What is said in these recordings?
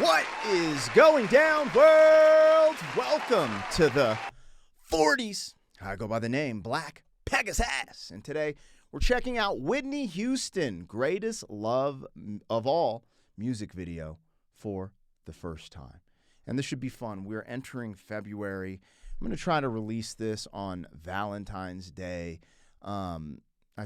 What is going down, world? Welcome to the 40s. I go by the name Black Pegasus. And today we're checking out Whitney Houston, Greatest Love of All music video for the first time. And this should be fun. We're entering February. I'm going to try to release this on Valentine's Day. I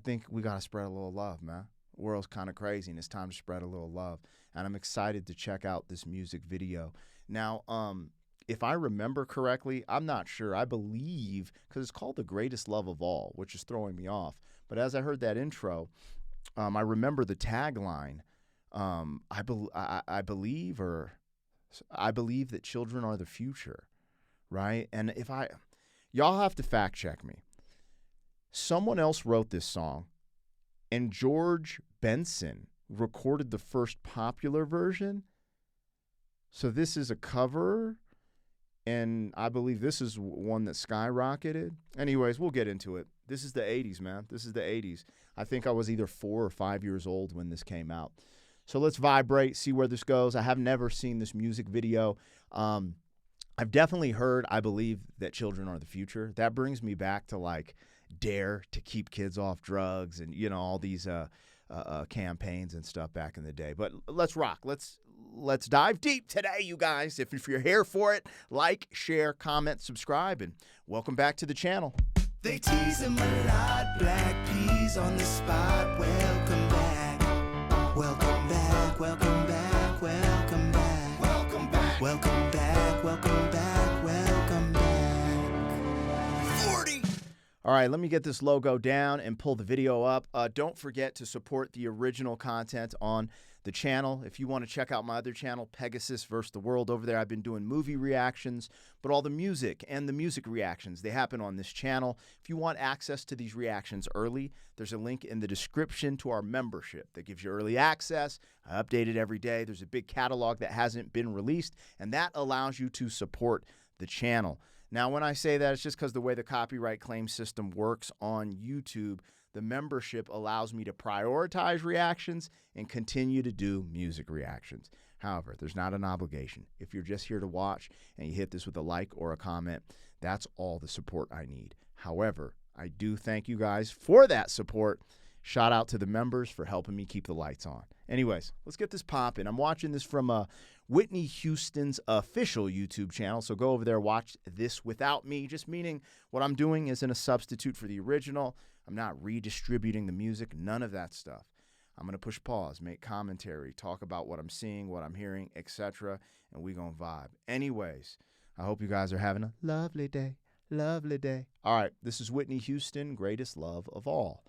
think we got to spread a little love, man. The world's kind of crazy, and it's time to spread a little love. And I'm excited to check out this music video. Now, if I remember correctly, I'm not sure. I believe, because it's called The Greatest Love of All, which is throwing me off. But as I heard that intro, I remember the tagline. I believe that children are the future, right? And y'all have to fact check me. Someone else wrote this song, and George Benson recorded the first popular version. So this is a cover, and I believe this is one that skyrocketed. Anyways, we'll get into it. This is the 80s, man. This is the 80s. I think I was either 4 or 5 years old when this came out. So let's vibrate, see where this goes. I have never seen this music video. I've definitely heard I believe that children are the future. That brings me back to like Dare to keep kids off drugs and, you know, all these campaigns and stuff back in the day. But let's rock. Let's dive deep today, you guys. If you're here for it, like, share, comment, subscribe, and welcome back to the channel. They tease him a lot, black peas on the spot. Welcome back, welcome back, welcome back, welcome back, welcome back, welcome back, welcome back, welcome back. 40. All right, let me get this logo down and pull the video up. Don't forget to support the original content on the channel. If you want to check out my other channel, Pegasus vs. the World, over there I've been doing movie reactions, but all the music and the music reactions, they happen on this channel. If you want access to these reactions early, there's a link in the description to our membership that gives you early access. I update it every day. There's a big catalog that hasn't been released, and that allows you to support the channel. Now, when I say that, it's just because the way the copyright claim system works on YouTube, the membership allows me to prioritize reactions and continue to do music reactions. However, there's not an obligation. If you're just here to watch and you hit this with a like or a comment, that's all the support I need. However, I do thank you guys for that support. Shout out to the members for helping me keep the lights on. Anyways, let's get this popping. I'm watching this from Whitney Houston's official YouTube channel, so go over there, watch this without me, just meaning what I'm doing isn't a substitute for the original. I'm not redistributing the music, none of that stuff. I'm going to push pause, make commentary, talk about what I'm seeing, what I'm hearing, etc., and we going to vibe. Anyways, I hope you guys are having a lovely day, lovely day. All right, this is Whitney Houston, Greatest Love of All.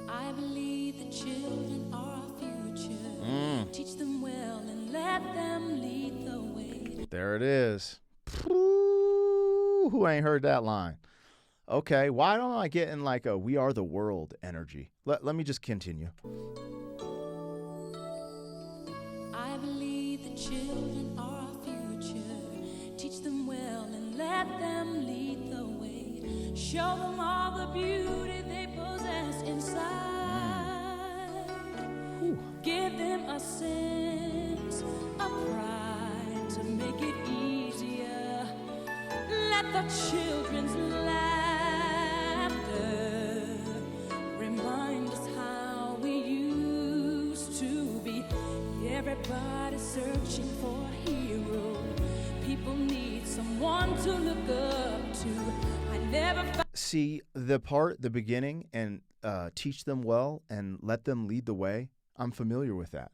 I believe the children are our future. Teach them well and let them lead the way. There it is. Ooh, who ain't heard that line? Okay, why don't I get in like a We Are the World energy? Let me just continue. I believe the children are our future. Teach them well and let them lead the way. Show them all the beauty they possess inside. Give them a sense of pride to make it easier. Let the children's laughter remind us how we used to be. Everybody's searching for a hero. People need someone to look up to. I never See, the beginning, and teach them well and let them lead the way, I'm familiar with that.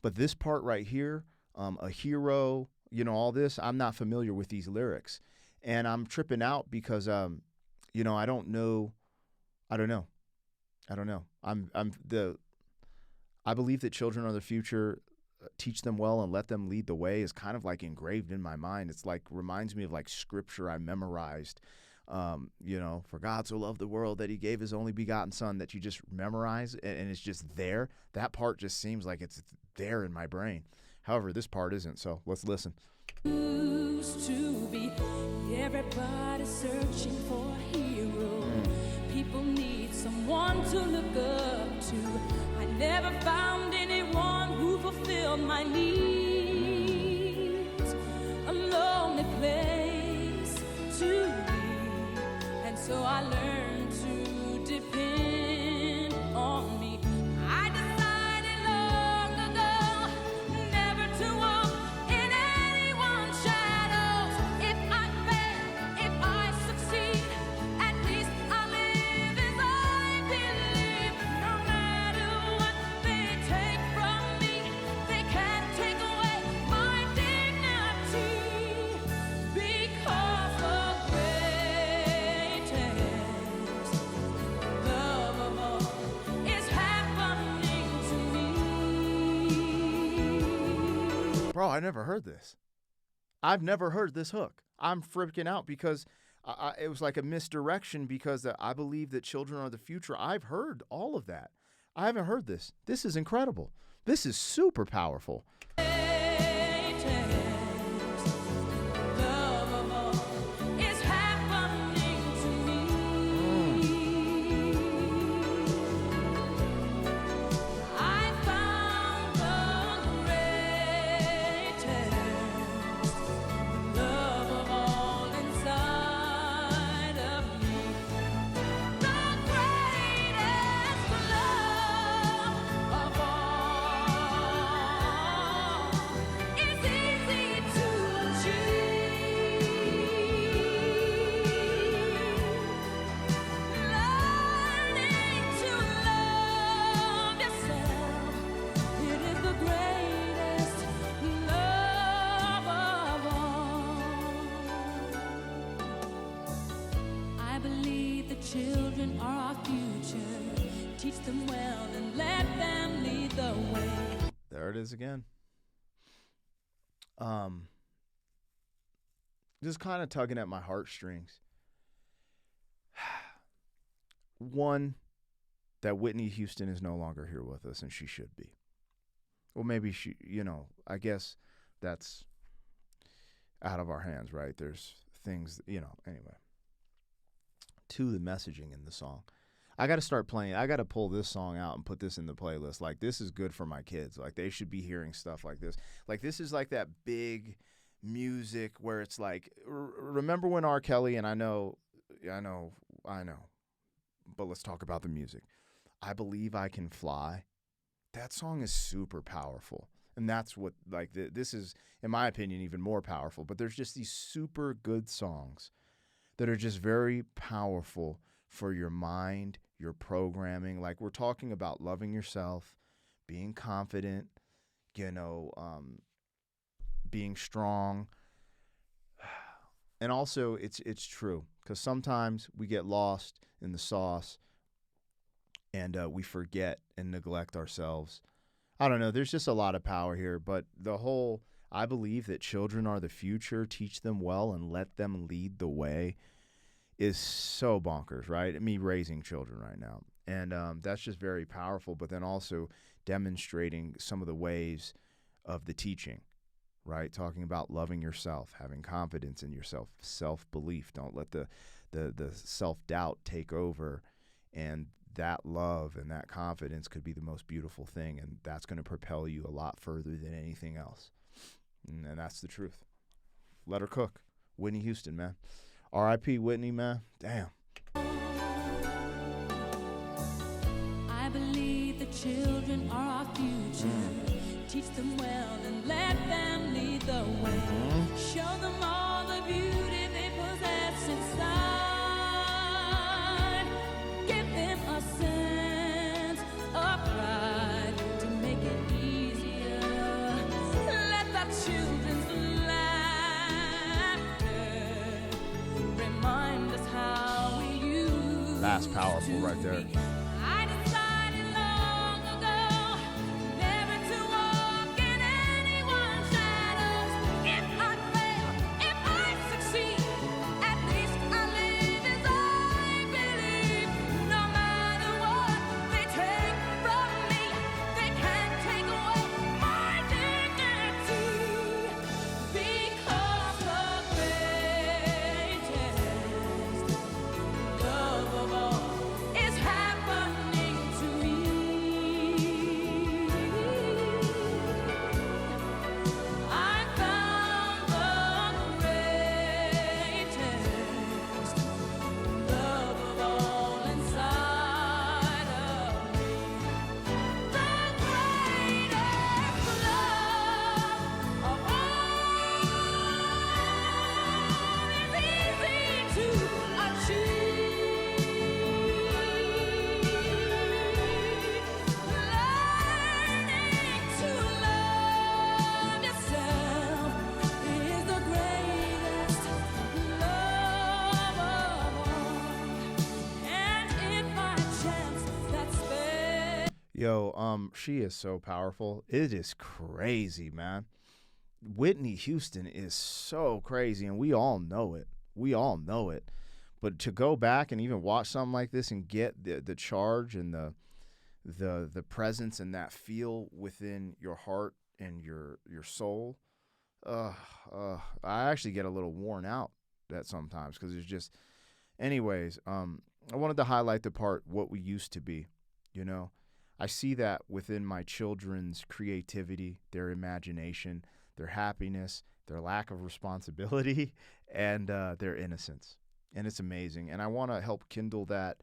But this part right here, a hero, you know, all this, I'm not familiar with these lyrics. And I'm tripping out because, you know, I don't know. I believe that children are the future. Teach them well and let them lead the way is kind of like engraved in my mind. It's like reminds me of like scripture I memorized For God so loved the world that he gave his only begotten son, that you just memorize and it's just there. That part just seems like it's there in my brain. However, this part isn't, so let's listen. Used to be everybody searching for a hero. People need someone to look up to. I never found anyone who fulfilled my needs. A lonely place to be, and so I learned to depend on me. I decided long ago never to walk in anyone's shadows. If I fail, if I succeed, at least I live as I believe. No matter what they take from me, they can't take away my dignity, because the greatest love of all is happening to me. Bro, I never heard this. I've never heard this hook. I'm freaking out because it was like a misdirection, because I believe that children are the future. I've heard all of that. I haven't heard this. This is incredible. This is super powerful. Love of all is happening to me. I found the greatest love of all inside of me. The greatest love of all is easy to achieve. Learning to love yourself, it is the greatest love of all. I believe the children are our future. Teach them well and let them lead the way. There it is again. Just kind of tugging at my heartstrings. One, that Whitney Houston is no longer here with us, and she should be. Well, maybe she, I guess that's out of our hands, right? There's things, anyway. To the messaging in the song. I got to start playing. I got to pull this song out and put this in the playlist. Like, this is good for my kids. Like, they should be hearing stuff like this. Like, this is like that big music where it's like, remember when R. Kelly, and I know, but let's talk about the music. I Believe I Can Fly. That song is super powerful. And that's what, like, this is, in my opinion, even more powerful. But there's just these super good songs that are just very powerful for your mind, your programming. Like, we're talking about loving yourself, being confident, being strong. And also, it's true, because sometimes we get lost in the sauce and we forget and neglect ourselves. I don't know. There's just a lot of power here, but I believe that children are the future. Teach them well and let them lead the way is so bonkers, right? Me raising children right now. And that's just very powerful, but then also demonstrating some of the ways of the teaching, right? Talking about loving yourself, having confidence in yourself, self-belief. Don't let the self-doubt take over. And that love and that confidence could be the most beautiful thing, and that's going to propel you a lot further than anything else. And that's the truth. Let her cook. Whitney Houston, man. R.I.P. Whitney, man. Damn. I believe the children are our future. Teach them well and let them lead the way. Show them all the beauty they possess inside. Give them a sense of pride to make it easier. Let the children's laughter remind us how we used That's powerful right there. I decided long ago never to walk in anyone's shadows. If I fail, if I succeed, at least I live Yo, she is so powerful. It is crazy, man. Whitney Houston is so crazy, and we all know it. We all know it. But to go back and even watch something like this and get the charge and the presence and that feel within your heart and your soul, I actually get a little worn out that sometimes because it's just. Anyways, I wanted to highlight the part what we used to be. You know, I see that within my children's creativity, their imagination, their happiness, their lack of responsibility, and their innocence. And it's amazing. And I want to help kindle that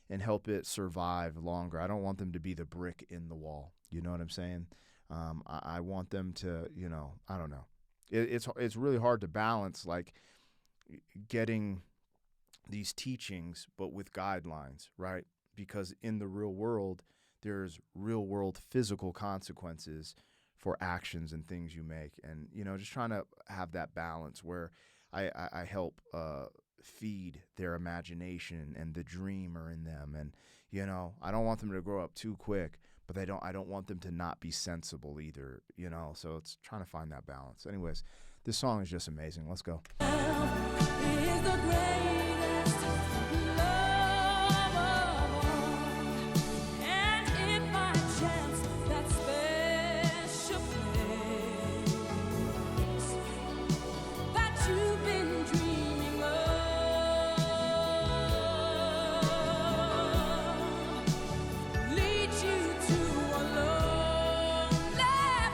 and help it survive longer. I don't want them to be the brick in the wall. You know what I'm saying? I want them to, you know, I don't know. It's really hard to balance, like, getting these teachings, but with guidelines, right? Because in the real world, there's real world physical consequences for actions and things you make. And, you know, just trying to have that balance where I help feed their imagination and the dreamer in them. And, you know, I don't want them to grow up too quick, but I don't want them to not be sensible either, you know? So it's trying to find that balance. Anyways, this song is just amazing. Let's go. Is the greatest love of all. And if by chance that special place that you've been dreaming of leads you to a lonely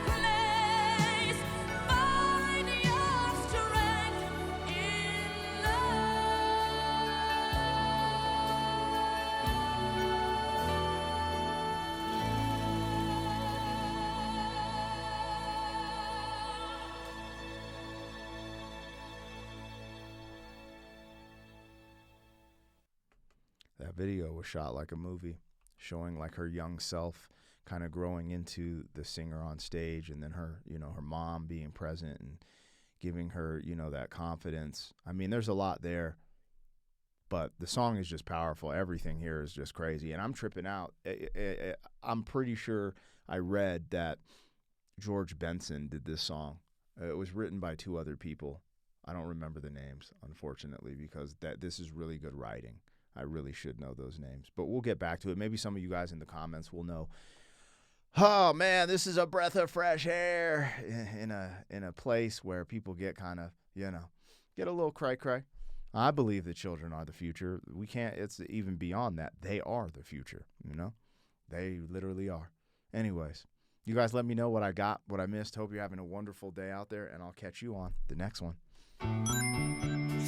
place, find your strength in That video was shot like a movie, showing like her young self kind of growing into the singer on stage, and then her, you know, her mom being present and giving her, you know, that confidence. I mean, there's a lot there, but the song is just powerful. Everything here is just crazy, and I'm tripping out. I'm pretty sure I read that George Benson did this song. It was written by two other people. I don't remember the names, unfortunately, because this is really good writing. I really should know those names, but we'll get back to it. Maybe some of you guys in the comments will know. Oh man, this is a breath of fresh air in a place where people get kind of, you know, get a little cray-cray. I believe the children are the future. We can't, it's even beyond that. They are the future, you know? They literally are. Anyways, you guys let me know what I got, what I missed. Hope you're having a wonderful day out there, and I'll catch you on the next one.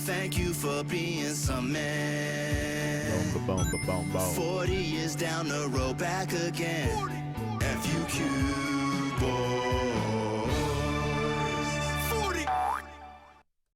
Thank you for being some man. Boom, ba-boom, ba-boom, boom. 40 years down the road, back again. FUQ boy.